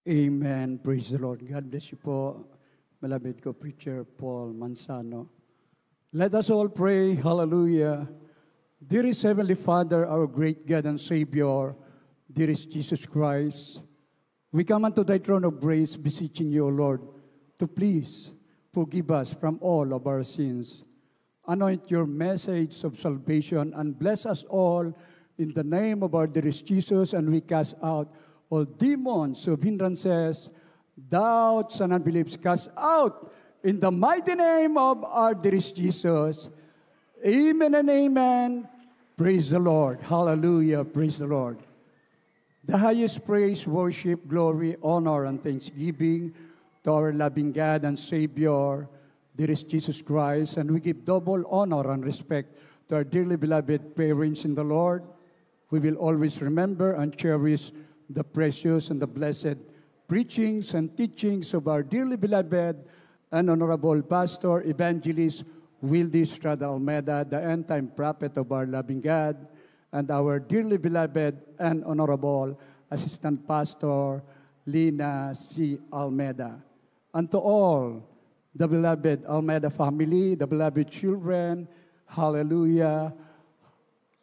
Amen. Praise the Lord. God bless you po, malapit ko, Preacher Paul Manzano. Let us all pray, hallelujah. Dearest Heavenly Father, our great God and Savior, dearest Jesus Christ, we come unto thy throne of grace, beseeching you, O Lord, to please forgive us from all of our sins. Anoint your message of salvation and bless us all in the name of our dearest Jesus, and we cast out all demons of hindrances, doubts, and unbeliefs. Cast out in the mighty name of our dearest Jesus. Amen and amen. Praise the Lord. Hallelujah. Praise the Lord. The highest praise, worship, glory, honor, and thanksgiving to our loving God and Savior, dearest Jesus Christ. And we give double honor and respect to our dearly beloved parents in the Lord. We will always remember and cherish the precious and the blessed preachings and teachings of our dearly beloved and honorable Pastor, Evangelist Wildy Estrada Almeida, the end-time prophet of our loving God, and our dearly beloved and honorable Assistant Pastor, Lina C. Almeida. And to all the beloved Almeida family, the beloved children, hallelujah,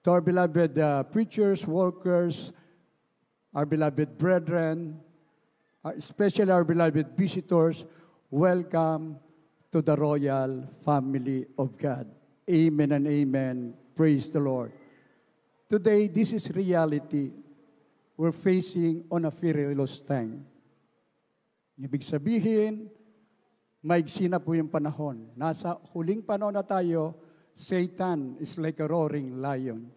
to our beloved preachers, workers, our beloved brethren, especially our beloved visitors, welcome to the royal family of God. Amen and amen. Praise the Lord. Today, this is reality. We're facing on a perilous time. Ibig sabihin, maigsi na po yung panahon. Nasa huling panahon na tayo, Satan is like a roaring lion.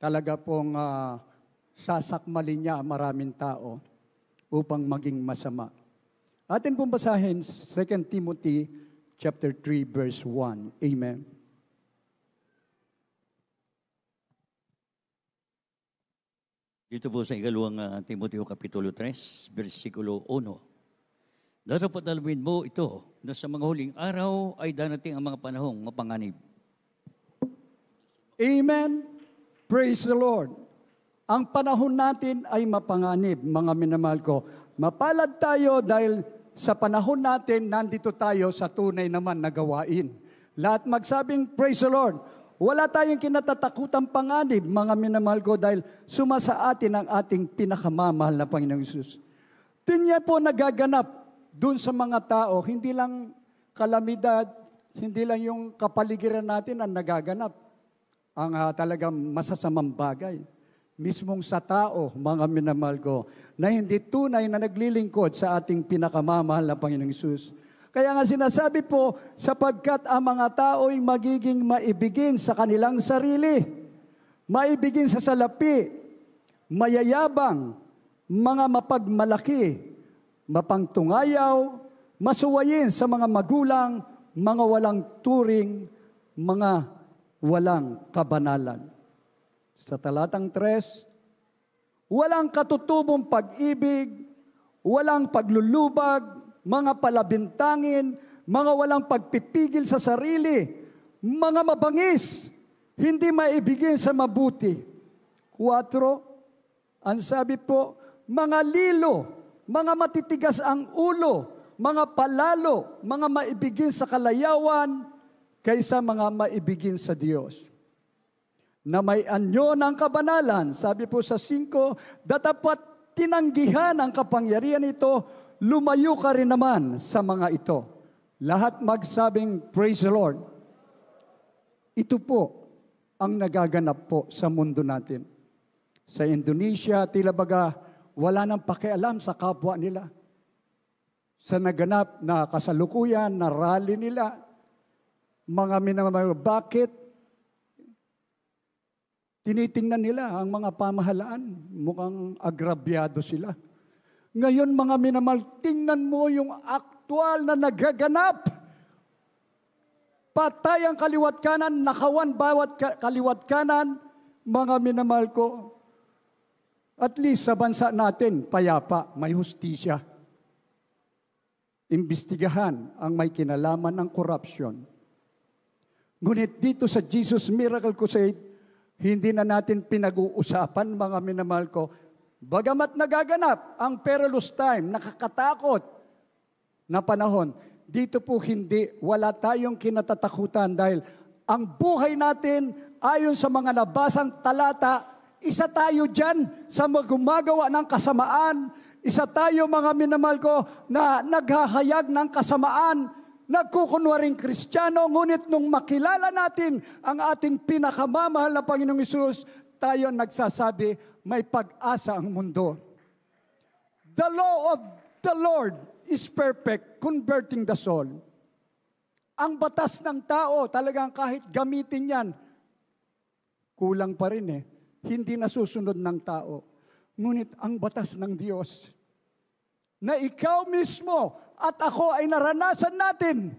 Talaga pong sasakmalin niya ang maraming tao upang maging masama. Atin pong basahin 2 Timothy chapter 3 verse 1. Amen. Dito po sa ikalawang Timoteo Kapitulo 3, versikulo 1. Dapat alamin mo ito, na sa mga huling araw ay darating ang mga panahong mapanganib. Amen. Praise the Lord. Ang panahon natin ay mapanganib, mga minamahal ko. Mapalad tayo dahil sa panahon natin, nandito tayo sa tunay naman na gawain. Lahat magsabing, praise the Lord. Wala tayong kinatatakutang panganib, mga minamahal ko, dahil sumasa atin ang ating pinakamamahal na Panginoong Hesus. Tinya po nagaganap dun sa mga tao, hindi lang kalamidad, hindi lang yung kapaligiran natin ang nagaganap. Ang talagang masasamang bagay. Mismong sa tao, mga minamahal ko, na hindi tunay na naglilingkod sa ating pinakamamahal na Panginoong Hesus. Kaya nga sinasabi po, sapagkat ang mga tao ay magiging maibigin sa kanilang sarili, maibigin sa salapi, mayayabang, mga mapagmalaki, mapangtungayaw, masuwayin sa mga magulang, mga walang turing, mga walang kabanalan. Sa talatang 3, walang katutubong pag-ibig, walang paglulubag, mga palabintangin, mga walang pagpipigil sa sarili, mga mabangis, hindi maibigin sa mabuti. 4, ang sabi po, mga lilo, mga matitigas ang ulo, mga palalo, mga maibigin sa kalayawan, kaysa mga maibigin sa Diyos. Na may anyo ng kabanalan, sabi po sa 5, datapat tinanggihan ang kapangyarihan ito, lumayo ka rin naman sa mga ito. Lahat magsabing, praise the Lord. Ito po ang nagaganap po sa mundo natin. Sa Indonesia, tila baga, wala nang pakialam sa kapwa nila. Sa naganap na kasalukuyan, na rally nila, mga minamahal, bakit? Tinitingnan nila ang mga pamahalaan. Mukhang agrabyado sila. Ngayon, mga minamahal, tingnan mo yung aktual na nagaganap. Patay ang kaliwat kanan, nakawan bawat kaliwat kanan, mga minamahal ko. At least sa bansa natin, payapa, may hustisya. Imbestigahan ang may kinalaman ng korupsyon. Ngunit dito sa Jesus Miracle Crusade, hindi na natin pinag-uusapan, mga minamahal ko, Bagamat nagaganap ang perilous time, nakakatakot na panahon, dito po hindi, wala tayong kinatatakutan dahil ang buhay natin ayon sa mga nabasang talata, isa tayo dyan sa gumagawa ng kasamaan, isa tayo mga minamahal ko na naghahayag ng kasamaan, nagkukunwaring Kristiyano, ngunit nung makilala natin ang ating pinakamamahal na Panginoong Hesus, tayo nagsasabi, may pag-asa ang mundo. The law of the Lord is perfect, converting the soul. Ang batas ng tao, talagang kahit gamitin yan, kulang pa rin Hindi nasusunod ng tao. Ngunit ang batas ng Diyos, na ikaw mismo at ako ay naranasan natin,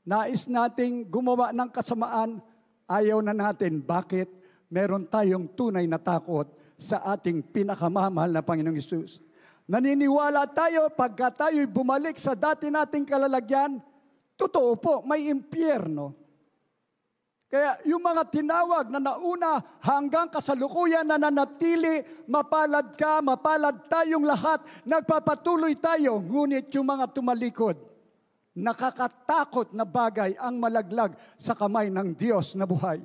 nais nating gumawa ng kasamaan, ayaw na natin. Bakit? Meron tayong tunay na takot sa ating pinakamamahal na Panginoong Hesus. Naniniwala tayo pagka tayo'y bumalik sa dati nating kalalagyan, totoo po, may impyerno. Kaya yung mga tinawag na nauna hanggang kasalukuyan na nanatili, mapalad ka, mapalad tayong lahat, nagpapatuloy tayo, ngunit yung mga tumalikod, nakakatakot na bagay ang malaglag sa kamay ng Diyos na buhay.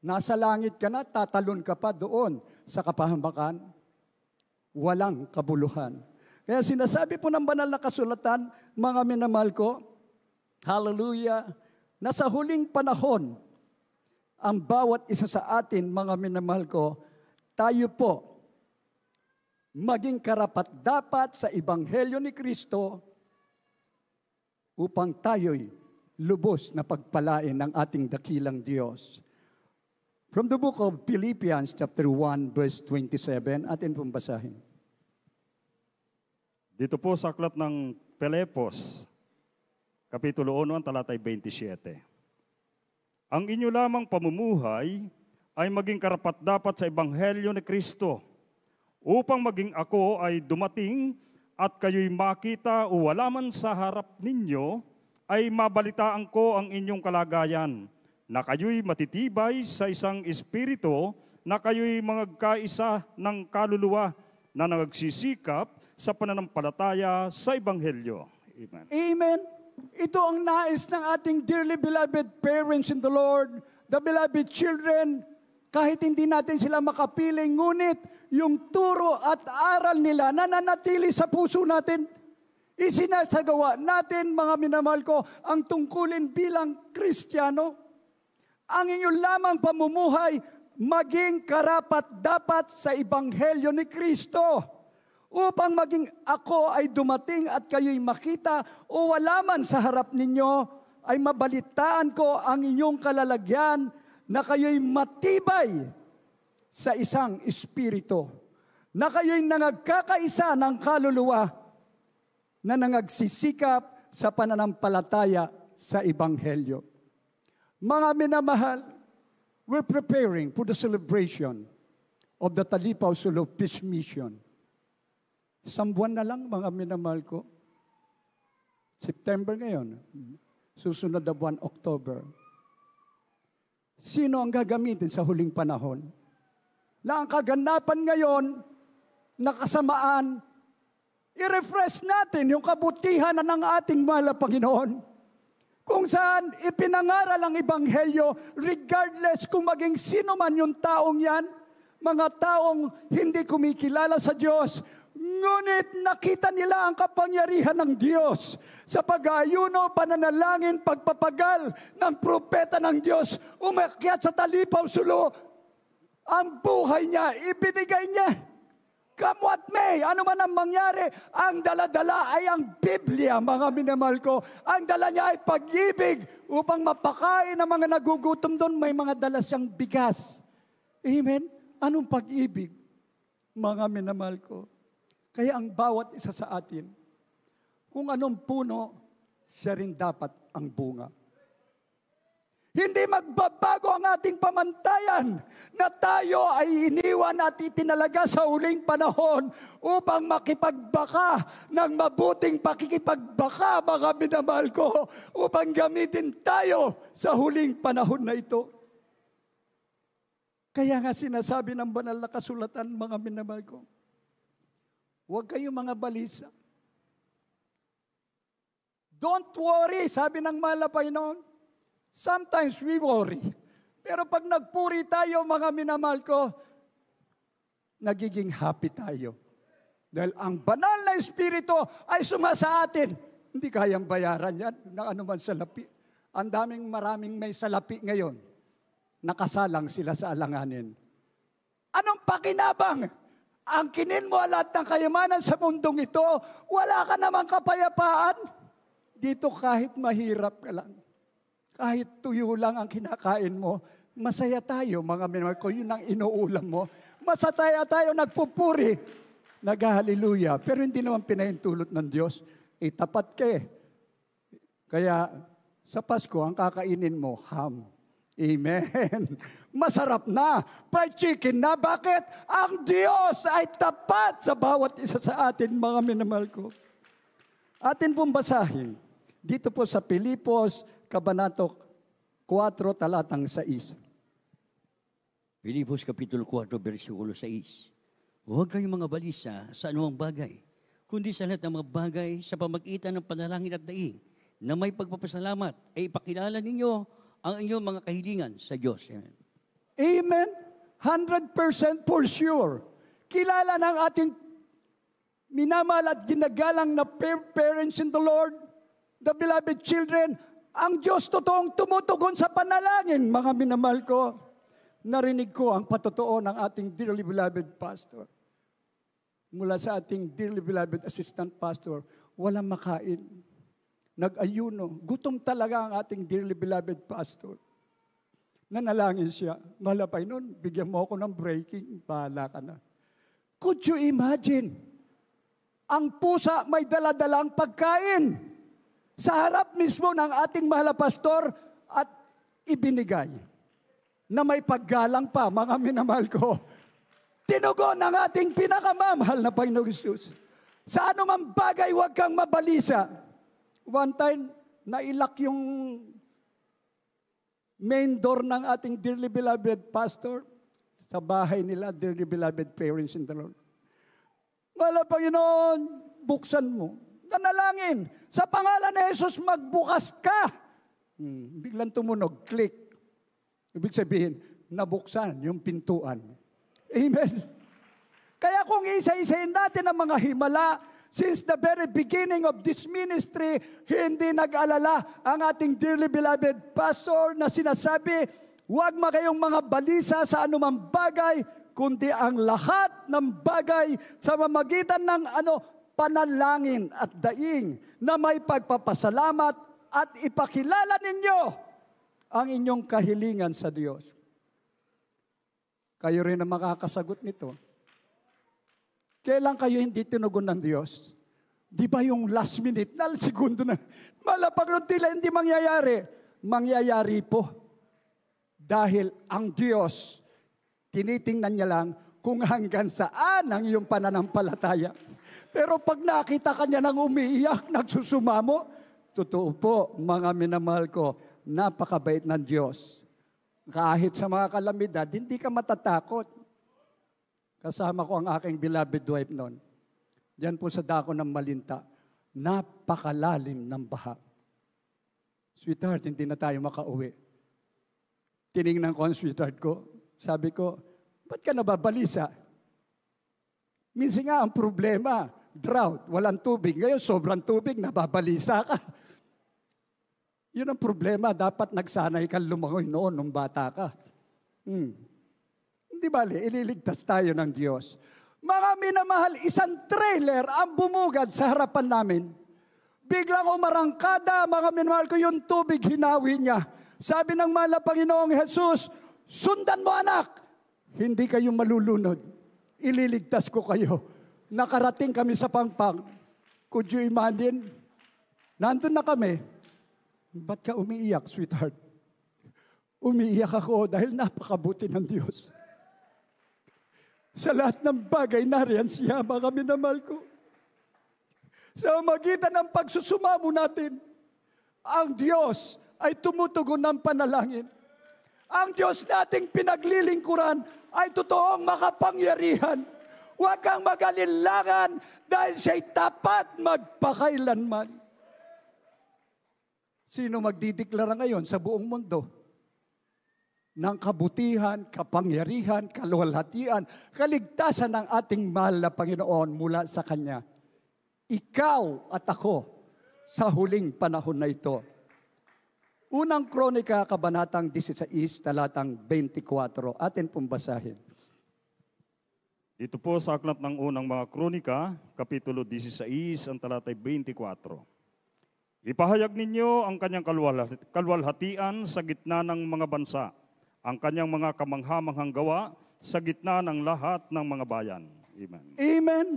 Nasa langit ka na, tatalon ka pa doon sa kapahamakan. Walang kabuluhan. Kaya sinasabi po ng banal na kasulatan, mga minamahal ko, hallelujah, na sa huling panahon, ang bawat isa sa atin, mga minamahal ko, tayo po maging karapat-dapat sa Ebanghelyo ni Kristo upang tayo'y lubos na pagpalain ng ating dakilang Diyos. From the book of Philippians chapter 1 verse 27, atin pong basahin. Dito po sa aklat ng Filipos, Kapitulo 1, talatay 27. Ang inyo lamang pamumuhay ay maging karapat-dapat sa Ebanghelyo ni Kristo, upang maging ako ay dumating at kayo'y makita o wala man sa harap ninyo, ay mabalitaan ko ang inyong kalagayan, na kayo'y matitibay sa isang espiritu, na kayo'y magkaisa ng kaluluwa, na nagsisikap sa pananampalataya sa Ebanghelyo. Amen. Amen. Ito ang nais ng ating dearly beloved parents in the Lord, the beloved children, kahit hindi natin sila makapiling, ngunit yung turo at aral nila nananatili sa puso natin. Isinasagawa natin, mga minamahal ko, ang tungkulin bilang Kristiyano. Ang inyong lamang pamumuhay, maging karapat-dapat sa Ebanghelyo ni Kristo, upang maging ako ay dumating at kayo'y makita o wala man sa harap ninyo, ay mabalitaan ko ang inyong kalalagyan na kayo'y matibay sa isang espiritu, na kayo'y nangagkakaisa ng kaluluwa, na nangagsisikap sa pananampalataya sa Ebanghelyo. Mga minamahal, we're preparing for the celebration of the Talipaw Sulu Peace Mission. Isang buwan na lang, mga minamahal ko. September ngayon, susunod na buwan, October. Sino ang gagamitin sa huling panahon? Na ang kaganapan ngayon, nakasamaan, i-refresh natin yung kabutihan na ng ating mahal na Panginoon. Kung saan ipinangaral ang Ebanghelyo, regardless kung maging sino man yung taong yan, mga taong hindi kumikilala sa Diyos, ngunit nakita nila ang kapangyarihan ng Diyos sa pag-aayuno, pananalangin, pagpapagal ng propeta ng Diyos, umakyat sa Talipaw Sulu, ang buhay niya, ibinigay niya. Come what may, ano man ang mangyari, ang dala-dala ay ang Biblia, mga minamahal ko. Ang dala niya ay pag-ibig upang mapakain ang mga nagugutom doon. May mga dala siyang bigas. Amen? Anong pag-ibig? Mga minamahal ko. Kaya ang bawat isa sa atin, kung anong puno, siya rin dapat ang bunga. Hindi magbabago ang ating pamantayan na tayo ay iniwan at itinalaga sa huling panahon upang makipagbaka ng mabuting pakikipagbaka, mga minamahal ko, upang gamitin tayo sa huling panahon na ito. Kaya nga sinasabi ng banal na kasulatan, mga minamahal ko, Huwag kayong mga balisa. Don't worry, sabi ng malapay noon. Sometimes we worry. Pero pag nagpuri tayo, mga minamahal ko, nagiging happy tayo. Dahil ang banal na Espiritu ay sumasa atin. Hindi kayang bayaran yan ng anuman salapi. Ang maraming may salapi ngayon. Nakasalang sila sa alanganin. Anong pakinabang? Ang kinin mo lahat ng kayamanan sa mundong ito, wala ka namang kapayapaan. Dito kahit mahirap ka lang, kahit tuyo lang ang kinakain mo, masaya tayo mga minamahal ko, yun ang inuulam mo. Masaya tayo nagpupuri, nag-hallelujah. Pero hindi naman pinahintulot ng Diyos. Tapat ka eh. Kaya sa Pasko, ang kakainin mo, ham. Amen. Masarap na. Fried chicken na. Bakit? Ang Diyos ay tapat sa bawat isa sa atin, mga minamahal ko. Atin pong basahin. Dito po sa Pilipos, Kabanata 4, talatang 6. Pilipos Kapitulo 4, versikulo 6. Huwag kayong mga balisa sa anumang bagay, kundi sa lahat ng mga bagay sa pamagitan ng panalangin at daing, na may pagpapasalamat ay ipakilala ninyo ang inyong mga kahilingan sa Diyos. Amen. Amen. 100% for sure. Kilala ng ating minamahal at ginagalang na parents in the Lord, the beloved children, ang Diyos totoong tumutugon sa panalangin, mga minamahal ko. Narinig ko ang patotoo ng ating dearly beloved pastor. Mula sa ating dearly beloved assistant pastor, walang makain. Nag-ayuno. Gutom talaga ang ating dearly beloved pastor. Nanalangin siya. Malapay nun, bigyan mo ako ng breaking, bahala ka na. Could you imagine? Ang pusa may daladalang pagkain sa harap mismo ng ating mahal na pastor at ibinigay na may paggalang pa, mga minamahal ko. Tinugon ng ating pinakamamahal na Panginoong Hesus. Sa anumang bagay, huwag kang mabalisa. One time, nailak yung main door ng ating dearly beloved pastor sa bahay nila, dearly beloved parents in the Lord. Wala, Panginoon, buksan mo. Nanalangin, sa pangalan ni Jesus, magbukas ka. Biglang tumunog, click. Ibig sabihin, nabuksan yung pintuan. Amen. Kaya kung isa-isahin natin ang mga himala, since the very beginning of this ministry, hindi nag-alala ang ating dearly beloved pastor na sinasabi, huwag kayong mga balisa sa anumang bagay, kundi ang lahat ng bagay sa mamagitan ng panalangin at daing na may pagpapasalamat at ipakilala ninyo ang inyong kahilingan sa Diyos. Kayo rin ang makakasagot nito. Kailan kayo hindi tinugon ng Diyos? Di ba yung last minute, segundo na, malapag nun tila hindi mangyayari? Mangyayari po. Dahil ang Diyos, tinitingnan niya lang kung hanggang saan ang iyong pananampalataya. Pero pag nakita ka niya nang umiiyak, nagsusumamo, totoo po, mga minamahal ko, napakabait ng Diyos. Kahit sa mga kalamidad, hindi ka matatakot. Kasama ko ang aking beloved wife noon. Diyan po sa dako ng Malinta, napakalalim ng baha. Sweetheart, hindi na tayo makauwi. Tiningnan ko ang sweetheart ko. Sabi ko, ba't ka nababalisa? Minsan nga ang problema, drought, walang tubig. Ngayon, sobrang tubig, nababalisa ka. Yun ang problema. Dapat nagsanay kang lumangoy noon nung bata ka. Hindi bali, ililigtas tayo ng Diyos. Mga minamahal, isang trailer ang bumugad sa harapan namin. Biglang umarangkada, mga minamahal ko, yung tubig, hinawi niya. Sabi ng mahal na Panginoong Jesus, sundan mo anak, hindi kayo malulunod. Ililigtas ko kayo. Nakarating kami sa Pangpang. Could you imagine? Nandun na kami. Ba't ka umiiyak, sweetheart? Umiiyak ako dahil napakabuti ng Diyos. Sa lahat ng bagay, nariyan siya, mga minamahal ko. Sa magitan ng pagsusumamo natin, ang Diyos ay tumutugon ng panalangin. Ang Diyos nating pinaglilingkuran ay totoong makapangyarihan. Huwag kang mag-alinlangan dahil siya'y tapat magpakailanman. Sino magdideklara ngayon sa buong mundo ng kabutihan, kapangyarihan, kaluwalhatian, kaligtasan ng ating mahal na Panginoon mula sa Kanya? Ikaw at ako sa huling panahon na ito. Unang Kronika, Kabanatang 16, talatang 24. Atin pong basahin. Ito po sa aklat ng unang mga Kronika, Kapitulo 16, ang talatay 24. Ipahayag ninyo ang kanyang kalwalhatian sa gitna ng mga bansa, ang kanyang mga kamanghamanghang gawa sa gitna ng lahat ng mga bayan. Amen. Amen.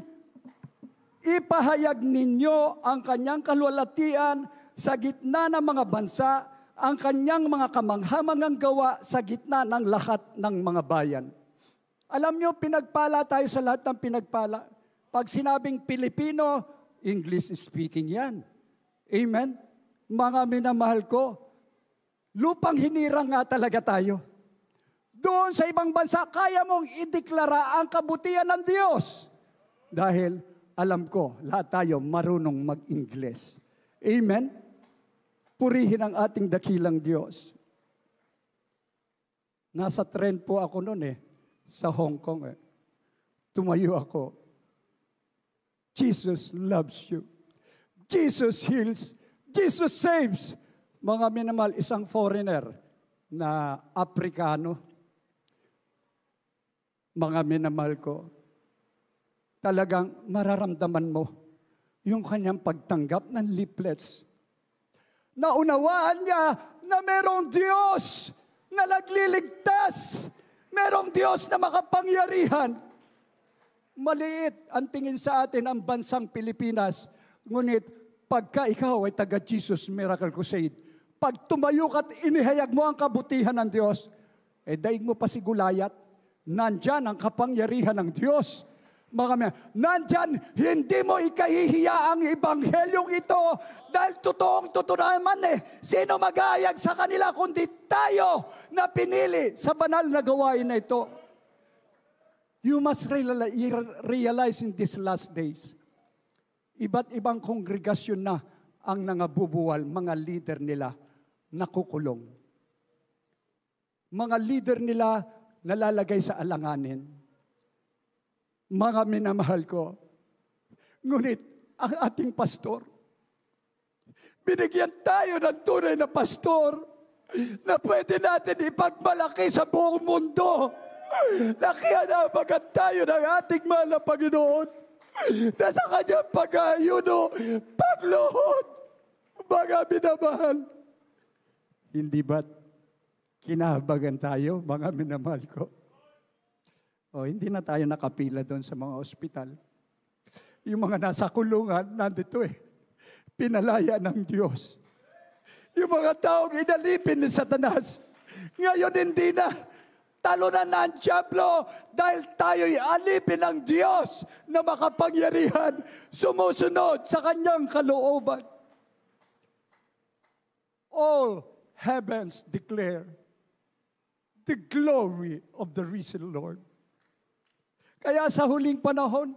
Ipahayag ninyo ang kanyang kalwalhatian sa gitna ng mga bansa, ang kanyang mga kamanghamanghang gawa sa gitna ng lahat ng mga bayan. Alam nyo, pinagpala tayo sa lahat ng pinagpala. Pag sinabing Pilipino, English speaking yan. Amen? Mga minamahal ko, lupang hinirang nga talaga tayo. Doon sa ibang bansa, kaya mong ideklara ang kabutihan ng Diyos. Dahil alam ko, lahat tayo marunong mag-Ingles. Amen? Purihin ang ating dakilang Diyos. Nasa trend po ako noon sa Hong Kong. Tumayo ako. Jesus loves you. Jesus heals. Jesus saves. Mga minamahal, isang foreigner na Aprikano. Mga minamahal ko, talagang mararamdaman mo yung kanyang pagtanggap ng leaflets. Naunawaan niya na merong Diyos na nagliligtas. Merong Diyos na makapangyarihan. Maliit ang tingin sa atin ang bansang Pilipinas. Ngunit pagka ikaw ay taga Jesus Miracle Crusade, pag tumayo ka at inihayag mo ang kabutihan ng Diyos, daig mo pa si Gulayat, nandyan ang kapangyarihan ng Diyos. Nandyan, hindi mo ikahihiya ang ebanghelyong ito dahil totoo naman sino mag-aayag sa kanila kundi tayo na pinili sa banal na gawain na ito. You must realize in these last days, iba't ibang kongregasyon na ang nangabubuwal, mga leader nila nakukulong. Mga leader nila nalalagay sa alanganin. Mga minamahal ko, ngunit ang ating pastor, binigyan tayo ng tunay na pastor na pwede natin ipagmalaki sa buong mundo. Nakianabagan tayo ng ating mahal na Panginoon na sa kanyang pag-ayuno, pagluhod, mga minamahal. Hindi ba't kinahabagan tayo, mga minamahal ko? Hindi na tayo nakapila doon sa mga ospital. Yung mga nasa kulungan, nandito pinalaya ng Diyos. Yung mga taong inalipin ni Satanas, ngayon hindi na. Talunan na ang Diablo dahil tayo'y alipin ng Diyos na makapangyarihan, sumusunod sa kanyang kalooban. All heavens declare the glory of the risen Lord. Kaya sa huling panahon,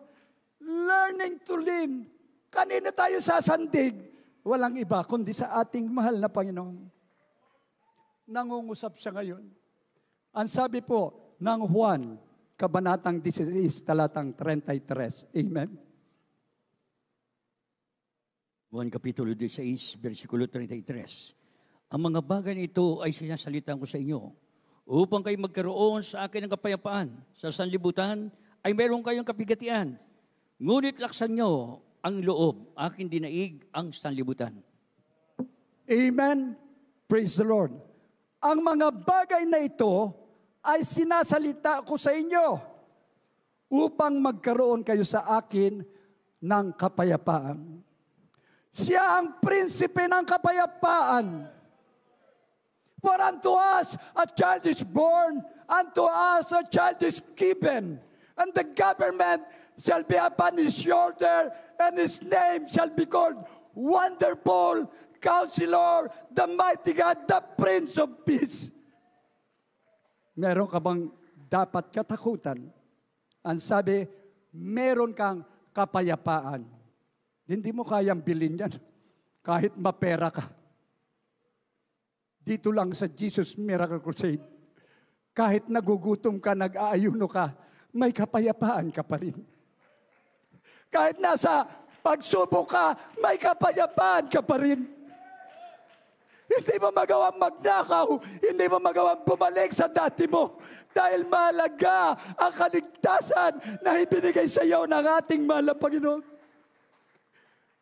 learning to lean. Kanina tayo sasandig? Walang iba kundi sa ating mahal na Panginoon. Nangungusap siya ngayon. Ang sabi po ng Juan, Kabanatang 16, talatang 33. Amen? Juan Kapitulo 16, versikulo 33. Ang mga bagay nito ay sinasalitan ko sa inyo upang kayo magkaroon sa akin ng kapayapaan. Sa sanlibutan ay meron kayong kapigatian. Ngunit laksan nyo ang loob, aking dinaig ang sanlibutan. Amen? Praise the Lord. Ang mga bagay na ito ay sinasalita ko sa inyo upang magkaroon kayo sa akin ng kapayapaan. Siya ang prinsipe ng kapayapaan. For unto us a child is born, unto us a child is given, and the government shall be upon his shoulder, and his name shall be called Wonderful, Counselor, the Mighty God, the Prince of Peace. Meron ka bang dapat katakutan? Ang sabi, meron kang kapayapaan. Hindi mo kayang bilhin yan kahit mapera ka. Dito lang sa Jesus Miracle Crusade, kahit nagugutom ka, nag-aayuno ka, may kapayapaan ka pa rin. Kahit nasa pagsubok ka, may kapayapaan ka pa rin. Hindi mo magawang magnakaw, hindi mo magawang bumalik sa dati mo dahil mahalaga ang kaligtasan na ibinigay sa iyo ng ating mahal na Panginoon.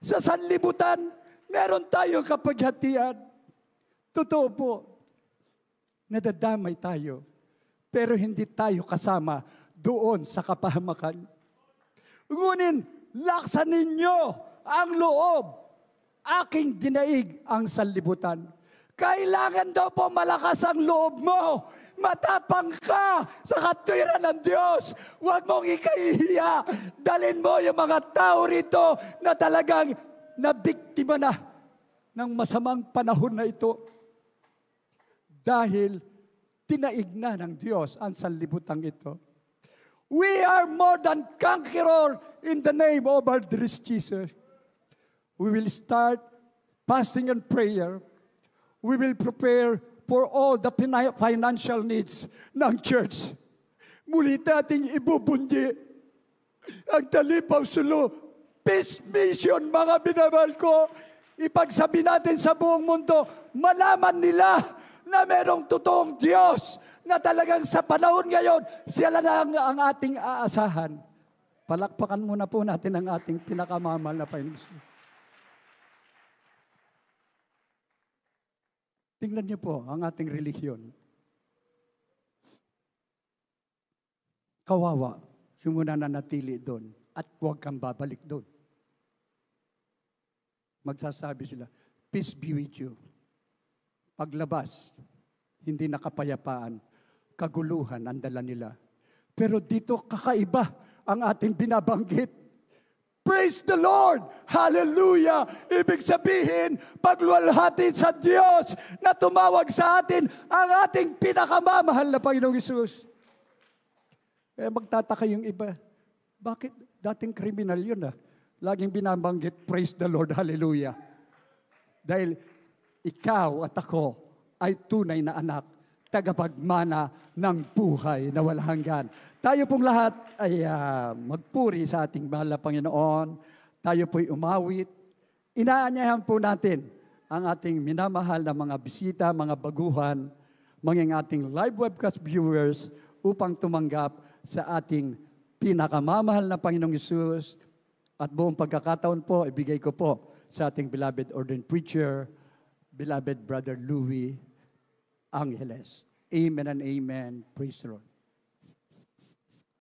Sa sanlibutan, meron tayong kapaghatian. Totoo po, nadadamay tayo, pero hindi tayo kasama doon sa kapahamakan. Ngunit, laksan ninyo ang loob. Aking dinaig ang sanlibutan. Kailangan daw po malakas ang loob mo. Matapang ka sa katwiran ng Diyos. Huwag mong ikahihiya. Dalhin mo yung mga tao rito na talagang nabiktima na ng masamang panahon na ito. Dahil tinaig na ng Diyos ang sanlibutan ito. We are more than conqueror in the name of our dear Jesus. We will start fasting and prayer. We will prepare for all the financial needs ng church. Muli nating ibubundi ang Talipaw Sulu Peace Mission, mga binabal ko. Ipagsabi natin sa buong mundo, malaman nila na merong totoong Diyos na talagang sa panahon ngayon, sila na ang ating aasahan. Palakpakan muna po natin ang ating pinakamamahal na Panginoon. Tingnan niyo po ang ating relihiyon. Kawawa, sumuna na natili doon at huwag kang babalik doon. Magsasabi sila, peace be with you. Paglabas, hindi nakapayapaan, kaguluhan ang dala nila. Pero dito kakaiba ang ating binabanggit. Praise the Lord! Hallelujah! Ibig sabihin, pagluwalhati sa Diyos na tumawag sa atin ang ating pinakamamahal na Panginoong Hesus. Magtataka yung iba. Bakit? Dating kriminal yun Laging binabanggit, praise the Lord, hallelujah. Dahil ikaw at ako ay tunay na anak, tagapagmana ng buhay na walang hanggan. Tayo pong lahat ay magpuri sa ating mahal na Panginoon. Tayo po'y umawit. Inaanyayahan po natin ang ating minamahal na mga bisita, mga baguhan, mga ating live webcast viewers upang tumanggap sa ating pinakamamahal na Panginoong Hesus. At buong pagkakataon po, ibigay ko po sa ating beloved ordained preacher, beloved Brother Louis Angeles. Amen and amen. Praise the Lord.